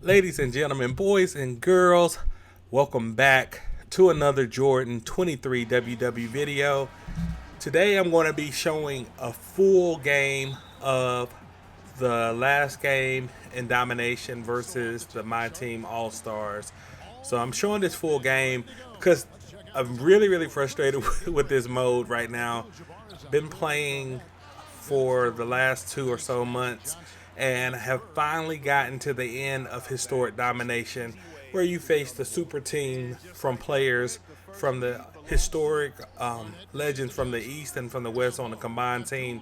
Ladies and gentlemen, boys and girls, welcome back to another Jordan 23 WW video. Today I'm going to be showing a full game of the last game in Domination versus the My Team All-Stars. So I'm showing this full game because I'm really frustrated with this mode right now. Been playing for the last 2 or so months and have finally gotten to the end of Historic Domination, where you face the super team from players from the historic legends from the East and from the West on the combined team.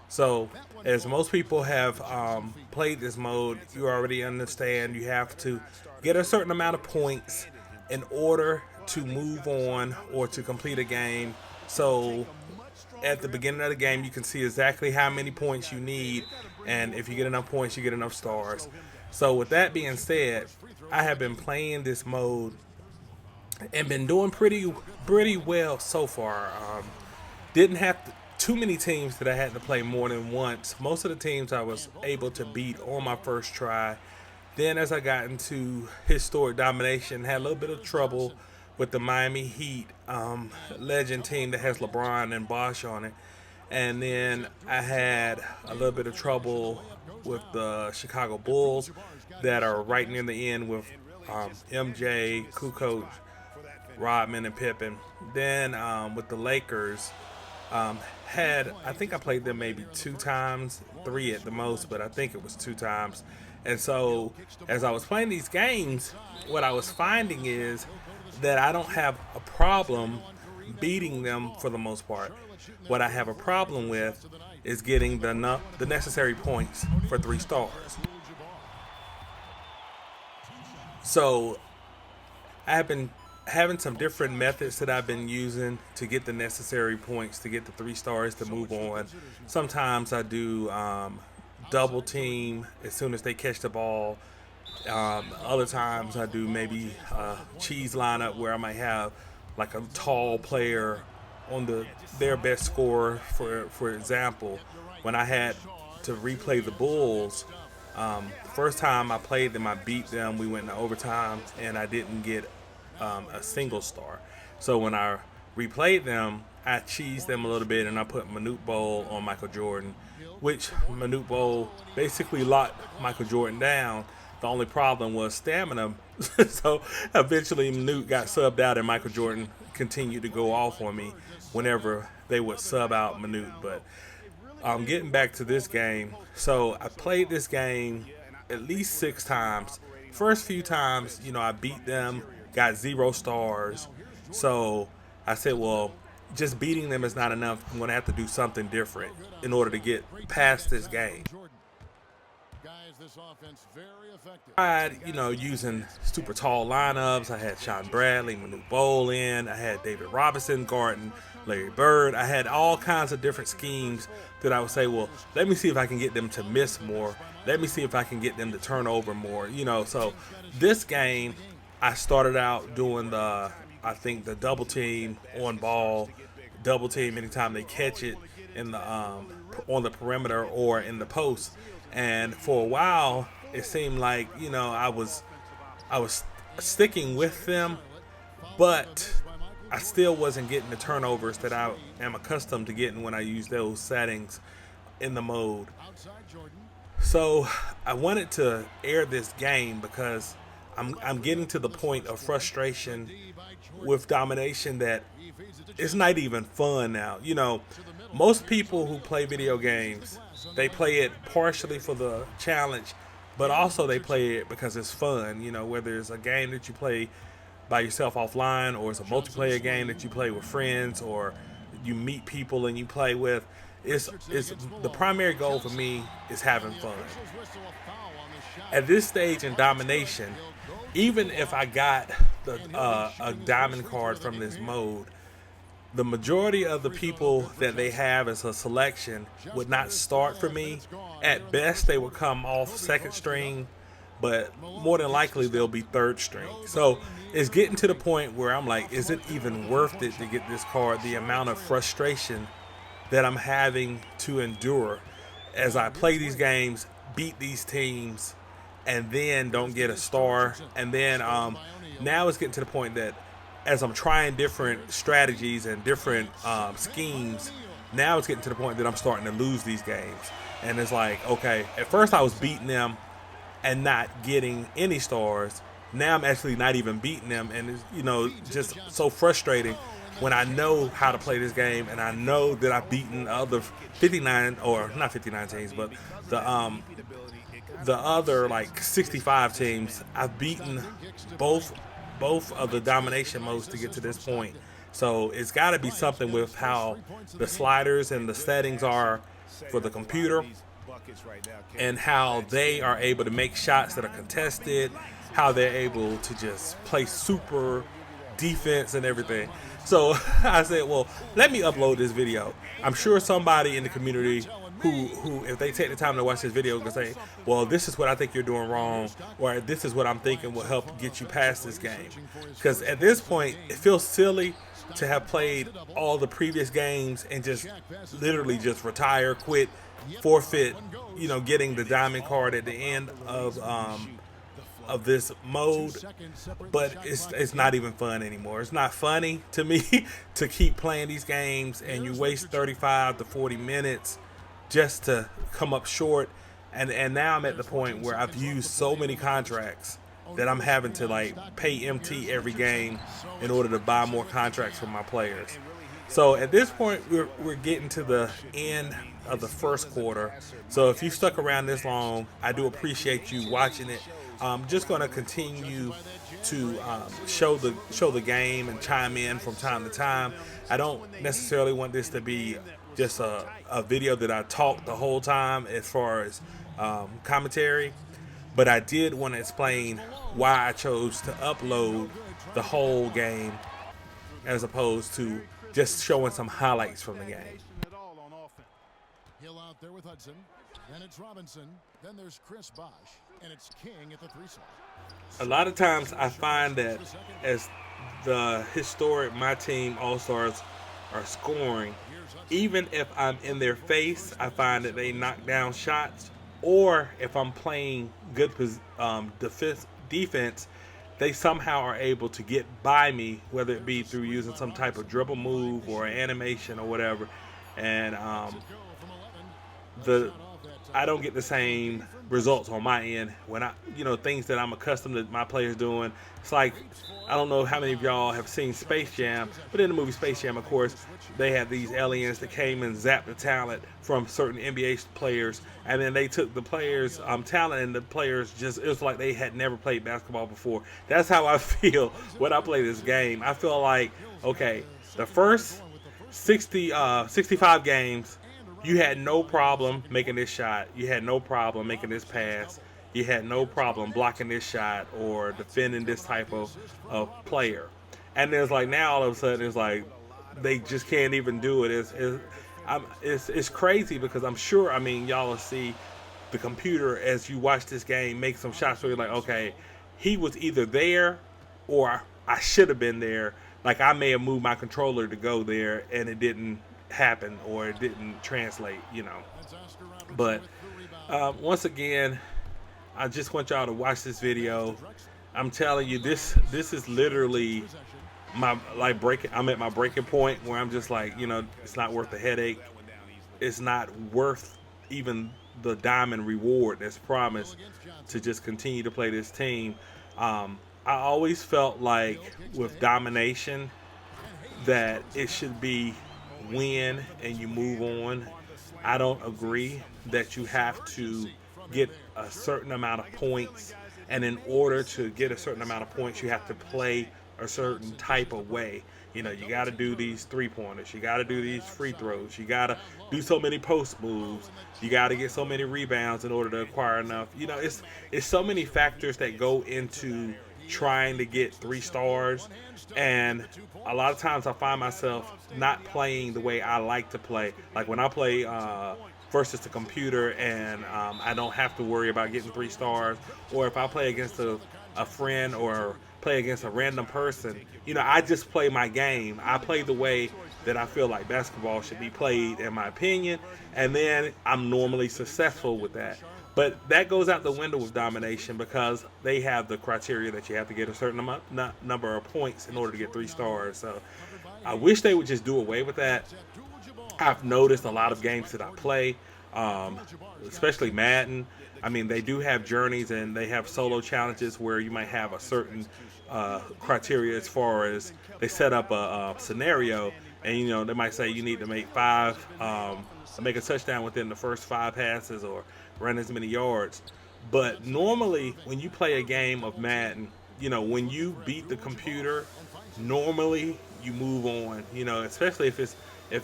So, as most people have played this mode, you already understand you have to get a certain amount of points in order to move on or to complete a game. So, at the beginning of the game, you can see exactly how many points you need, and if you get enough points, you get enough stars. So with that being said, I have been playing this mode and been doing pretty well so far. Didn't have too many teams that I had to play more than once. Most of the teams I was able to beat on my first try. Then as I got into Historic Domination, had a little bit of trouble with the Miami Heat legend team that has LeBron and Bosh on it. And then I had a little bit of trouble with the Chicago Bulls that are right near the end with MJ, Kukoc, Rodman, and Pippen. Then with the Lakers, I think I played them maybe 2 times, 3 at the most, but I think it was 2 times. And so as I was playing these games, what I was finding is that I don't have a problem beating them for the most part. What I have a problem with is getting the necessary points for 3 stars. So I have been having some different methods that I've been using to get the necessary points to get the 3 stars to move on. Sometimes I do double team as soon as they catch the ball. Other times I do maybe a cheese lineup where I might have like a tall player on their best scorer. For example, when I had to replay the Bulls, first time I played them, I beat them. We went into overtime and I didn't get a single star. So when I replayed them, I cheesed them a little bit and I put Manute Bol on Michael Jordan, which Manute Bol basically locked Michael Jordan down. The only problem was stamina. So eventually Manute got subbed out and Michael Jordan continued to go off on me whenever they would sub out Manute. But getting back to this game, so I played this game at least 6 times. First few times, I beat them, got 0 stars. So I said, well, just beating them is not enough. I'm going to have to do something different in order to get past this game. I tried, using super tall lineups. I had Sean Bradley, Manute Bol in. I had David Robinson guarding Larry Bird. I had all kinds of different schemes that I would say, well, let me see if I can get them to miss more. Let me see if I can get them to turn over more. So this game, I started out doing the double team on ball, double team anytime they catch it in the on the perimeter or in the post. And for a while, it seemed like I was sticking with them, but I still wasn't getting the turnovers that I am accustomed to getting when I use those settings in the mode. So I wanted to air this game because I'm getting to the point of frustration with Domination that it's not even fun now. Most people who play video games, they play it partially for the challenge, but also they play it because it's fun. Whether it's a game that you play by yourself offline, or it's a multiplayer game that you play with friends, or you meet people and you play with. It's the primary goal for me is having fun. At this stage in Domination, even if I got a diamond card from this mode, the majority of the people that they have as a selection would not start for me. At best, they would come off second string, but more than likely they'll be third string. So it's getting to the point where I'm like, is it even worth it to get this card? The amount of frustration that I'm having to endure as I play these games, beat these teams, and then don't get a star. And then now it's getting to the point that as I'm trying different strategies and different schemes, now it's getting to the point that I'm starting to lose these games. And it's like, okay, at first I was beating them and not getting any stars. Now I'm actually not even beating them, and it's, just so frustrating when I know how to play this game and I know that I've beaten other 59, or not 59 teams, but the other like 65 teams. I've beaten both of the domination modes to get to this point. So it's got to be something with how the sliders and the settings are for the computer, and how they are able to make shots that are contested, how they're able to just play super defense and everything. So I said, well, let me upload this video. I'm sure somebody in the community who if they take the time to watch this video, can say, well, this is what I think you're doing wrong, or this is what I'm thinking will help get you past this game. Because at this point, it feels silly to have played all the previous games and just literally just retire, quit, forfeit, getting the diamond card at the end of this mode. But it's not even fun anymore. It's not funny to me to keep playing these games and you waste 35 to 40 minutes just to come up short. And now I'm at the point where I've used so many contracts that I'm having to like pay MT every game in order to buy more contracts for my players. So at this point, we're getting to the end of the first quarter. So if you stuck around this long, I do appreciate you watching it. I'm just going to continue to show the game and chime in from time to time. I don't necessarily want this to be just a video that I talk the whole time as far as commentary, but I did want to explain why I chose to upload the whole game as opposed to just showing some highlights from the game. Hill out there with Hudson. Then it's Robinson. Then there's Chris Bosch. And it's King at the 3-slot. A lot of times I find that as the historic my team all-stars are scoring, even if I'm in their face, I find that they knock down shots, or if I'm playing good defense, they somehow are able to get by me, whether it be through using some type of dribble move or animation or whatever. And I don't get the same results on my end when things that I'm accustomed to my players doing. It's like, I don't know how many of y'all have seen Space Jam, but in the movie Space Jam, of course, they had these aliens that came and zapped the talent from certain NBA players, and then they took the players' talent, and the players it was like they had never played basketball before. That's how I feel when I play this game. I feel like, okay, the first 65 games, you had no problem making this shot. You had no problem making this pass. You had no problem blocking this shot or defending this type of player. And it's like now all of a sudden it's like they just can't even do it. It's crazy because I'm sure, y'all will see the computer as you watch this game make some shots where you're like, okay, he was either there or I should have been there. Like I may have moved my controller to go there and it didn't happen or it didn't translate, But once again, I just want y'all to watch this video. I'm telling you, this is literally I'm at my breaking point where I'm just like, it's not worth the headache. It's not worth even the diamond reward that's promised to just continue to play this team. I always felt like with domination that it should be win and you move on. I don't agree that you have to get a certain amount of points, and in order to get a certain amount of points you have to play a certain type of way. You got to do these 3-pointers, you got to do these free throws, you got to do so many post moves, you got to get so many rebounds in order to acquire enough. It's so many factors that go into trying to get 3 stars, and a lot of times I find myself not playing the way I like to play. Like when I play versus the computer and I don't have to worry about getting 3 stars, or if I play against a friend or play against a random person, I just play my game. I play the way that I feel like basketball should be played, in my opinion, and then I'm normally successful with that. But that goes out the window with Domination because they have the criteria that you have to get a certain amount, number of points in order to get 3 stars. So I wish they would just do away with that. I've noticed a lot of games that I play, um, especially Madden. I mean, they do have journeys and they have solo challenges where you might have a certain criteria as far as they set up a scenario, and they might say you need to make a touchdown within the first 5 passes or run as many yards. But normally, when you play a game of Madden, when you beat the computer, normally you move on. Especially if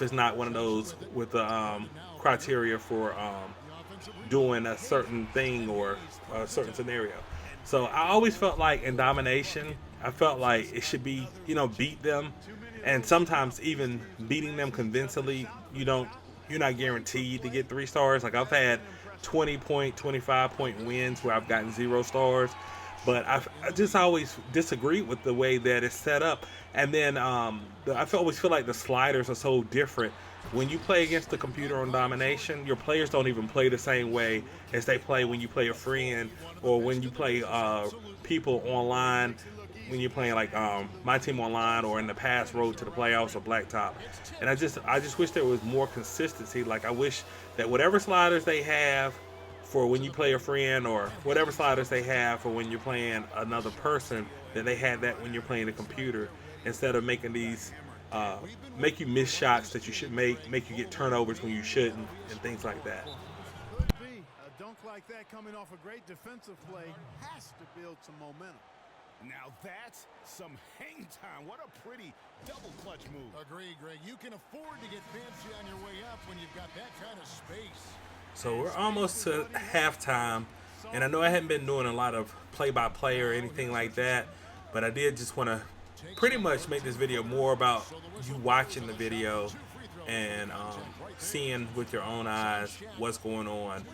it's not one of those with the criteria for doing a certain thing or a certain scenario. So I always felt like in Domination, I felt like it should be, beat them, and sometimes even beating them convincingly, you're not guaranteed to get 3 stars. Like I've had 20-point, 25-point wins where I've gotten 0 stars. But I just always disagree with the way that it's set up. And then I always feel like the sliders are so different. When you play against the computer on Domination, your players don't even play the same way as they play when you play a friend or when you play people online. When you're playing like my team online or in the past Road to the Playoffs or Blacktop. And I just wish there was more consistency. Like I wish that whatever sliders they have for when you play a friend or whatever sliders they have for when you're playing another person, that they had that when you're playing a computer, instead of making these make you miss shots that you should make you get turnovers when you shouldn't, and things like that. Could be. A dunk like that coming off a great defensive play has to build some momentum. Now that's some hang time. What a pretty double clutch move. Agreed, Greg. You can afford to get fancy on your way up when you've got that kind of space. So we're almost to halftime, and I know I haven't been doing a lot of play-by-play or anything like that, but I did just want to pretty much make this video more about you watching the video and seeing with your own eyes what's going on.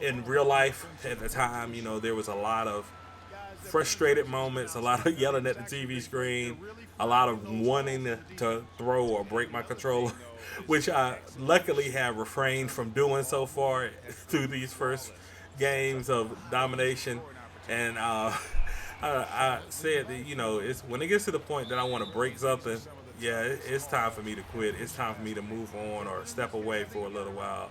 In real life at the time, there was a lot of frustrated moments, a lot of yelling at the TV screen, a lot of wanting to throw or break my controller, which I luckily have refrained from doing so far through these first games of Domination. And I said that, it's when it gets to the point that I want to break something, yeah, it's time for me to quit. It's time for me to move on or step away for a little while.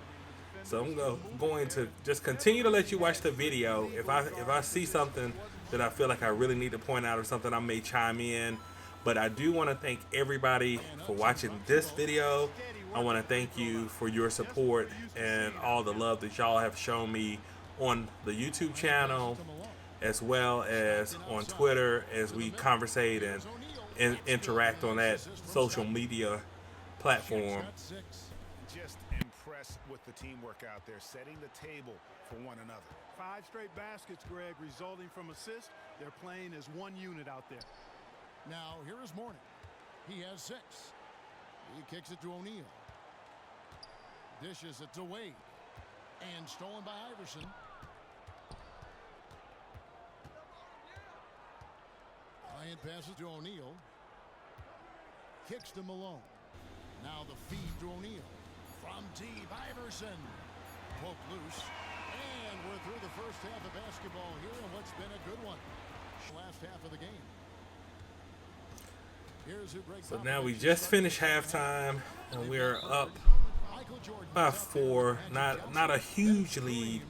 So I'm going to just continue to let you watch the video. If I see something that I feel like I really need to point out or something, I may chime in. But I do want to thank everybody for watching this video. I want to thank you for your support and all the love that y'all have shown me on the YouTube channel, as well as on Twitter, as we conversate and interact on that social media platform. Just impressed with the teamwork out there, setting the table for one another. 5 straight baskets, Greg, resulting from assists. They're playing as one unit out there. Now, here is Morning. He has 6. He kicks it to O'Neal. Dishes it to Wade. And stolen by Iverson. Bryant passes to O'Neal. Kicks to Malone. Now the feed to O'Neal. From deep, Iverson. Poke loose. And we're through the first half of basketball here in what's been a good one. Last half of the game. So now we just finished halftime, and we're up by 4. Not a huge lead.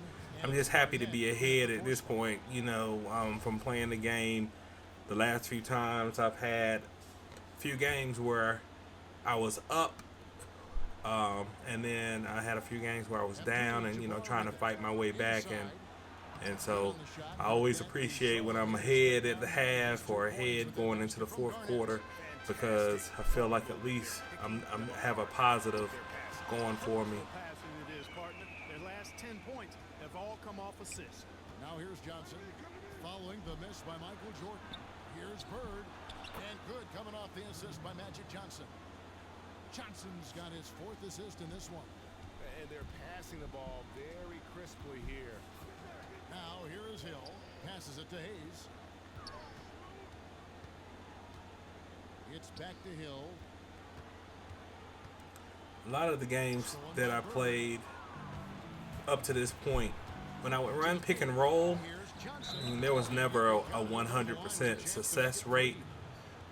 I'm just happy to be ahead at this point. From playing the game, the last few times I've had a few games where I was up, and then I had a few games where I was down, and trying to fight my way back, and so I always appreciate when I'm ahead at the half or ahead going into the fourth quarter, because I feel like at least I'm have a positive going for me. Their last 10 points have all come off assists. Now here's Johnson following the miss by Michael Jordan. Here's Bird, and good coming off the assist by Magic Johnson. Johnson's got his 4th assist in this one. And they're passing the ball very crisply here. Now here is Hill. Passes it to Hayes. It's back to Hill. A lot of the games that I played up to this point, when I would run pick and roll, I mean, there was never a 100% success rate,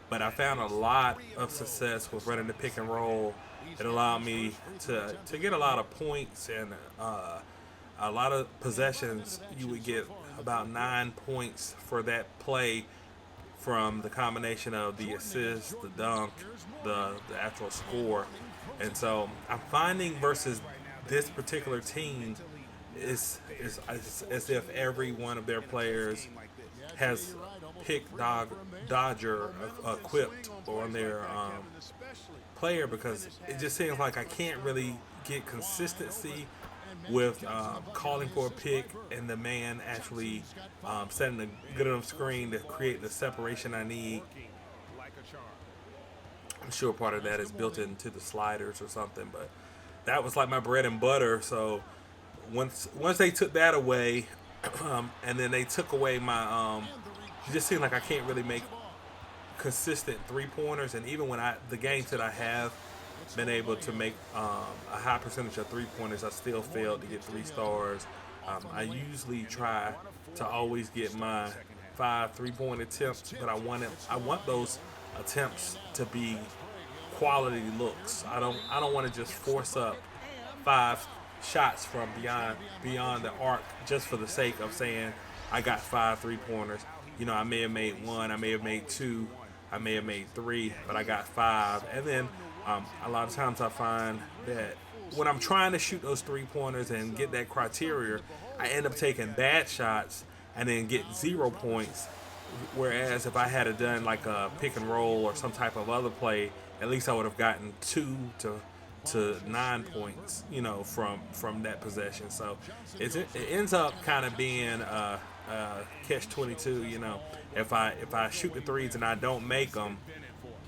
but I found a lot of success with running the pick and roll. It allowed me to get a lot of points and a lot of possessions. You would get about 9 points for that play from the combination of the assist, the dunk, the actual score. And so I'm finding versus this particular team is as if every one of their players has pick Dodger equipped on their player, because it just seems like I can't really get consistency with calling for a pick and the man actually setting a good enough screen to create the separation I need. I'm sure part of that is built into the sliders or something, but that was like my bread and butter. So once they took that away, and then they took away my, it just seems like I can't really make consistent 3-pointers. And even when the games that I have been able to make a high percentage of 3-pointers, I still failed to get 3 stars. I usually try to always get my 5 3-point attempts, but I want those attempts to be quality looks. I don't want to just force up 5 shots from beyond the arc just for the sake of saying I got 5 3-pointers. You know, I may have made 1, I may have made 2, I may have made 3, but I got 5. And then a lot of times I find that when I'm trying to shoot those 3-pointers and get that criteria, I end up taking bad shots and then get 0 points. Whereas if I had done like a pick and roll or some type of other play, at least I would have gotten 2 to 9 points, you know, from that possession. So it ends up kind of being catch-22. You know, if I shoot the threes and I don't make them,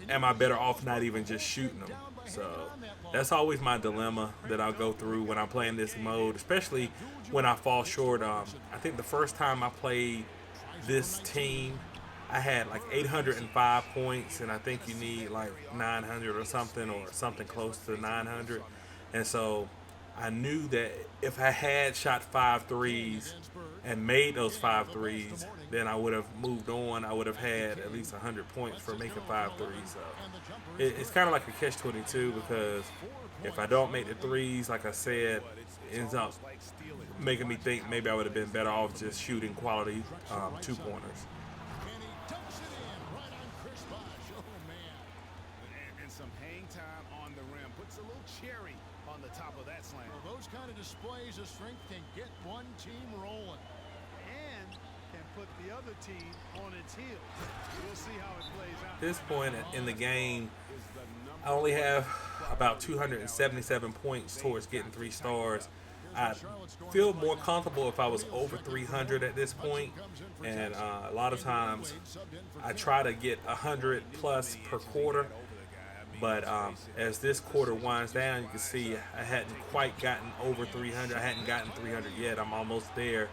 am I better off not even just shooting them? So that's always my dilemma that I'll go through when I'm playing this mode, especially when I fall short. I think the first time I played this team, I had like 805 points, and I think you need like 900 or something close to 900. And so I knew that if I had shot 5 threes and made those 5 threes, then I would have moved on. I would have had at least 100 points for making 5 threes. So it's kind of like a catch-22, because if I don't make the threes, like I said, it ends up making me think maybe I would have been better off just shooting quality 2-pointers. And some hang time on the rim. Puts a little cherry on the top of that slam. Well, those kind of displays of strength can get one team rolling and can put the other team on its heels. We'll see how it plays out. At this point in the game, I only have about 277 points towards getting 3 stars. I feel more comfortable if I was over 300 at this point, and a lot of times I try to get 100 plus per quarter. But as this quarter winds down, you can see I hadn't quite gotten over 300. I hadn't gotten 300 yet. I'm almost there.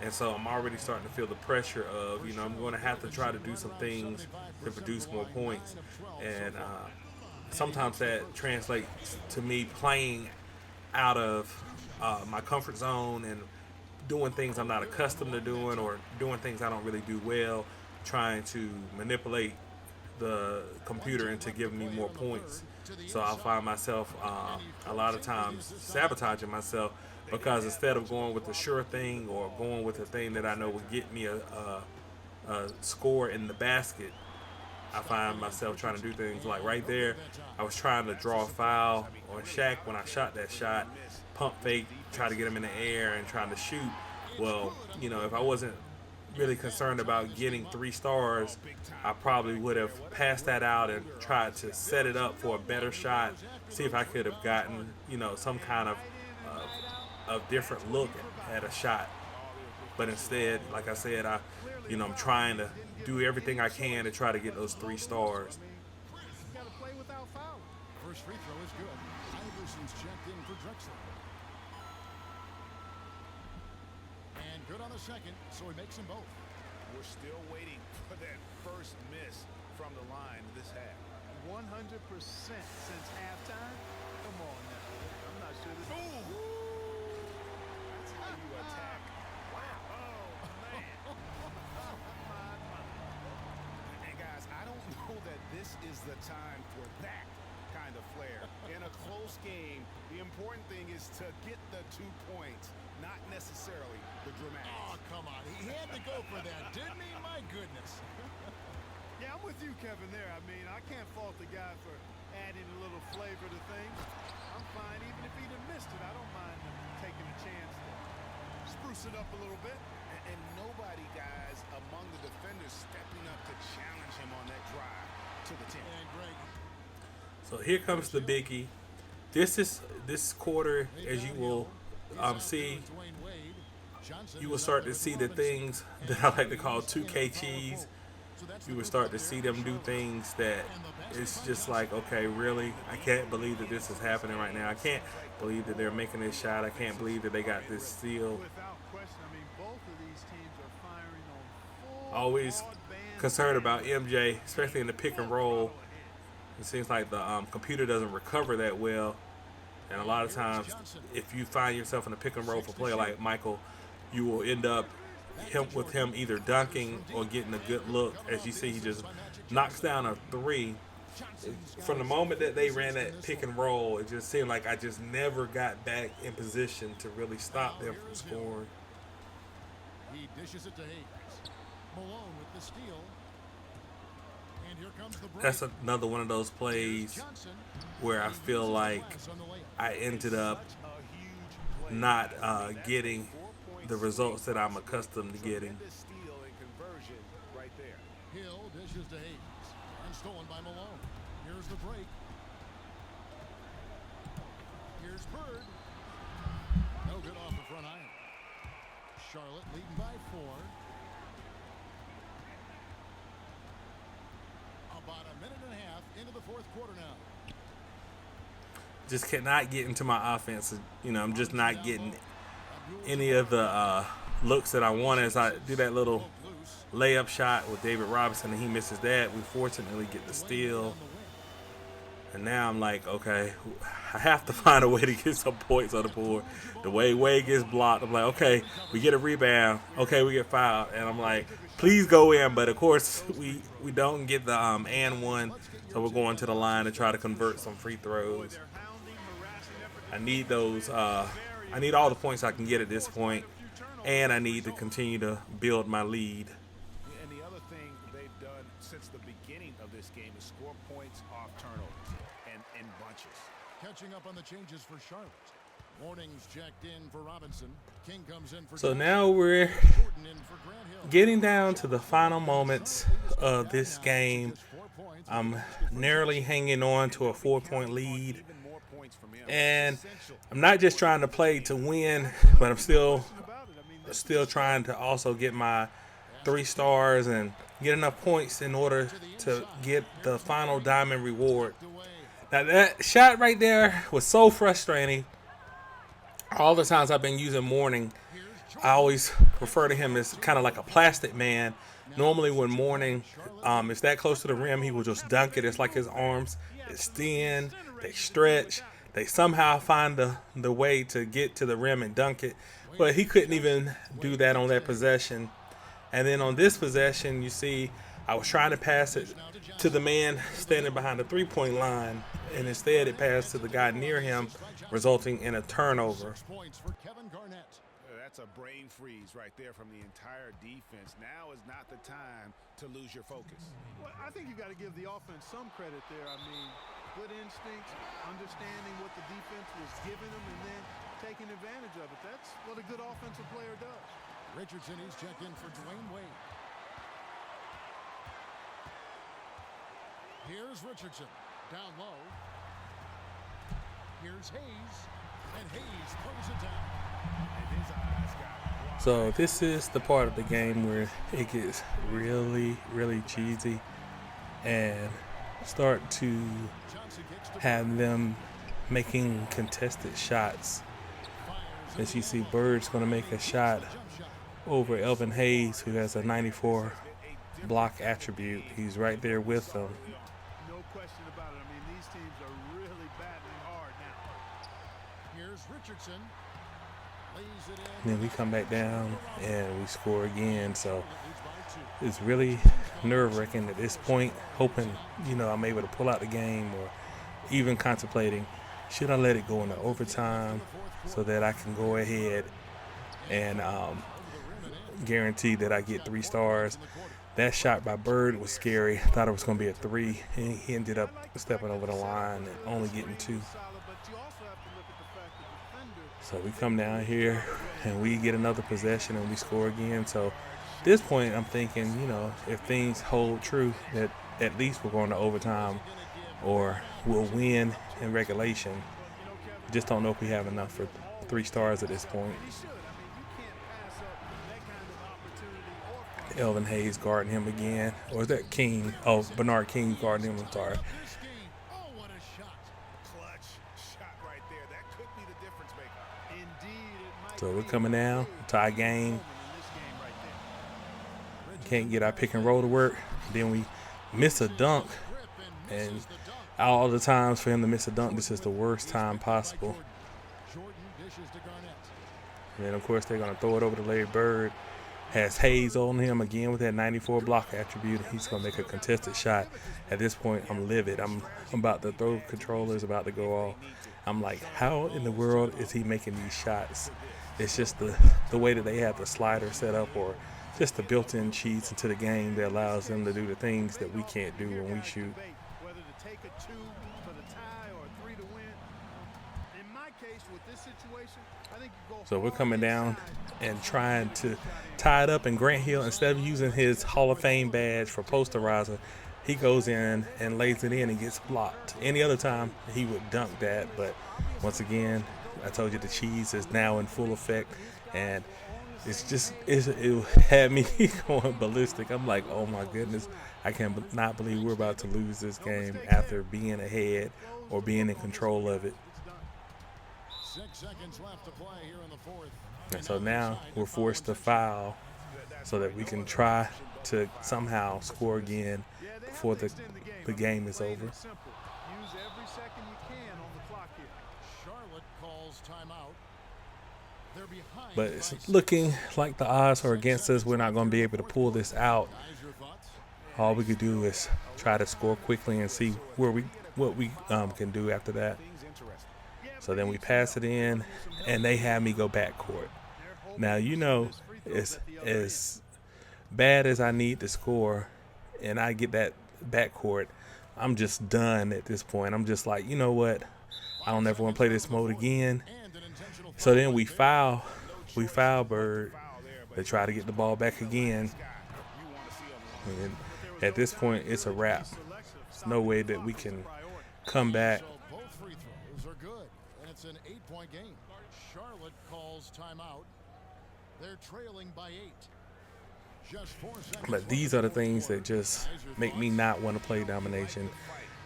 And so I'm already starting to feel the pressure of, you know, I'm going to have to try to do some things to produce more points. And sometimes that translates to me playing out of my comfort zone and doing things I'm not accustomed to doing, or doing things I don't really do well, trying to manipulate the computer into giving me more points. So I'll find myself a lot of times sabotaging myself, because instead of going with the sure thing or going with the thing that I know will get me a score in the basket, I find myself trying to do things like right there. I was trying to draw a foul on Shaq when I shot that shot, pump fake, try to get him in the air and trying to shoot. Well, you know, if I wasn't really concerned about getting 3 stars, I probably would have passed that out and tried to set it up for a better shot, see if I could have gotten, you know, some kind of different look at a shot. But instead, like I said, I'm trying to do everything I can to try to get those 3 stars. Got to play without foul. First free throw is good. Iverson's checked in for Drexler. And good on the second, so he makes them both. We're still waiting for that first miss from the line this half. 100% since halftime. Come on now. I'm not sure this. Boom! That's how you attack This is the time for that kind of flair. In a close game, the important thing is to get the 2 points, not necessarily the dramatics. Oh, come on. He had to go for that, didn't he? My goodness. Yeah, I'm with you, Kevin, there. I mean, I can't fault the guy for adding a little flavor to things. I'm fine. Even if he'd have missed it, I don't mind taking a chance to spruce it up a little bit. And nobody, guys, among the defenders stepping up to challenge him on that drive to the 10. And Greg. So here comes the biggie. This quarter, as you will see, you will start to see the things that I like to call 2K cheese. You will start to see them do things that it's just like, okay, really? I can't believe that this is happening right now. I can't believe that they're making this shot. I can't believe that they got this steal. Without question, I mean, both of these teams are firing on full Always broadband concerned about MJ, especially in the pick and roll. It seems like the computer doesn't recover that well. And a lot of times, if you find yourself in a pick and roll for a player like Michael, you will end up with him either dunking or getting a good look. As you see, he just knocks down a 3. From the moment that they ran that pick and roll, it just seemed like I just never got back in position to really stop them from scoring. He dishes it to Hayes. Malone with the steal. And here comes the break. That's another one of those plays where I feel like I ended up not getting the results that I'm accustomed to getting. Steal and conversion right there. Hill dishes to Hayes. And stolen by Malone. Here's the break. Here's Bird. No good off the front iron. Charlotte leading by 4. About a minute and a half into the fourth quarter now. Just cannot get into my offense. You know, I'm just not getting any of the looks that I want as I do that little layup shot with David Robinson, and he misses that. We fortunately get the steal. And now I'm like, okay, I have to find a way to get some points on the board. The way Wade gets blocked, I'm like, okay, we get a rebound. Okay, we get fouled. And I'm like, please go in. But, of course, we don't get the and one. So we're going to the line to try to convert some free throws. I need those. I need all the points I can get at this point. And I need to continue to build my lead. And the other thing they've done since the beginning of this game is score points off turnovers and in bunches. Catching up on the changes for Charlotte. Morning's checked in for Robinson. King comes in for So Johnson. now we're Jordan in for Grant Hill. getting down to the final moments of this game. I'm narrowly hanging on to a 4-point lead. Even more points from him. And I'm not just trying to play to win, but I'm still trying to also get my 3 stars and get enough points in order to get the final diamond reward. Now that shot right there was so frustrating. All the times I've been using Mourning, I always refer to him as kind of like a plastic man. Normally when Mourning is that close to the rim, he will just dunk it. It's like his arms extend, they stretch, they somehow find the way to get to the rim and dunk it. But he couldn't even do that on that possession. And then on this possession, you see, I was trying to pass it to the man standing behind the 3-point line, and instead it passed to the guy near him, resulting in a turnover. Points for Kevin Garnett. That's a brain freeze right there from the entire defense. Now is not the time to lose your focus. Well, I think you got to give the offense some credit there. I mean, good instincts, understanding what the defense was giving them, and then taking advantage of it. That's what a good offensive player does. Richardson is checked in for Dwayne Wade. Here's Richardson. Down low. Here's Hayes. And Hayes throws it down. And his eyes got So this is the part of the game where it gets really, really cheesy and start to have them making contested shots. As you see, Bird's going to make a shot over Elvin Hayes, who has a 94 block attribute. He's right there with them. No question about it. I mean, these teams are really battling hard now. Here's Richardson. And then we come back down and we score again. So it's really nerve-wracking at this point, hoping, I'm able to pull out the game, or even contemplating, should I let it go into overtime so that I can go ahead and guarantee that I get 3 stars. That shot by Bird was scary. Thought it was going to be a 3, and he ended up stepping over the line and only getting 2. So we come down here and we get another possession and we score again. So at this point, I'm thinking, if things hold true, that at least we're going to overtime or we'll win in regulation. Just don't know if we have enough for 3 stars at this point. Elvin Hayes guarding him again. Or is that King? Oh, Bernard King guarding him. I'm sorry. Oh, what a shot. Clutch shot right there. That could be the difference maker. Indeed. So we're coming down, tie game. Can't get our pick and roll to work. Then we miss a dunk. And all the times for him to miss a dunk, this is the worst time possible. And then, of course, they're going to throw it over to Larry Bird. Has Hayes on him again with that 94 block attribute. He's going to make a contested shot. At this point, I'm livid. I'm about to throw controllers, about to go off. I'm like, how in the world is he making these shots? It's just the way that they have the slider set up, or just the built-in cheats into the game that allows them to do the things that we can't do when we shoot. Whether to take a 2 for the tie or a 3 to win. In my case, with this situation, I think you go. So we're coming down and trying to tie it up, and Grant Hill, instead of using his Hall of Fame badge for posterizer, he goes in and lays it in and gets blocked. Any other time, he would dunk that, but once again, I told you the cheese is now in full effect, and it had me going ballistic. I'm like, oh my goodness, I cannot believe we're about to lose this game after being ahead or being in control of it. 6 seconds left to play here in the fourth. And so now we're forced to foul so that we can try to somehow score again before the game is over. Use every second you can on the clock here. Charlotte calls timeout. They're behind. But it's looking like the odds are against us. We're not going to be able to pull this out. All we could do is try to score quickly and see what we can do after that. So then we pass it in, and they have me go backcourt. Now, as bad as I need to score, and I get that backcourt, I'm just done at this point. I'm just like, you know what? I don't ever want to play this mode again. So then we foul Bird. They try to get the ball back again. And at this point, it's a wrap. There's no way that we can come back. Both free throws are good, and it's an 8-point game. Charlotte calls timeout. They're trailing by 8. Just 4 seconds. But these are the things that just make me not want to play Domination.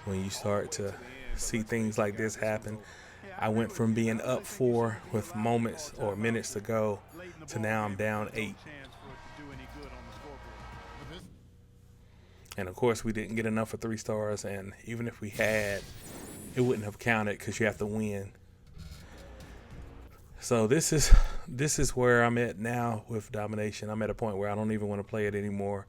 When you start to see things like this happen, I went from being up 4 with moments or minutes to go to now I'm down 8. And of course, we didn't get enough for 3 stars, and even if we had, it wouldn't have counted because you have to win. So this is where I'm at now with Domination. I'm at a point where I don't even want to play it anymore,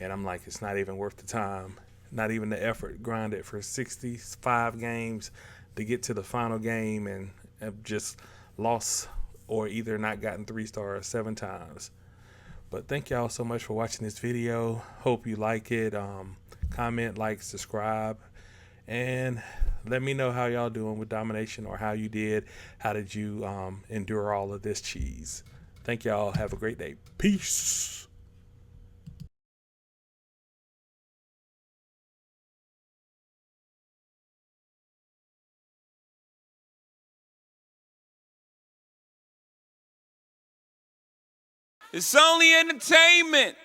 and I'm like, it's not even worth the time, not even the effort. Grinded for 65 games to get to the final game, and have just lost or either not gotten 3 stars 7 times. But thank y'all so much for watching this video. Hope you like it. Comment, like, subscribe, and let me know how y'all doing with Domination, or how you did. How did you endure all of this cheese? Thank y'all. Have a great day. Peace. It's only entertainment.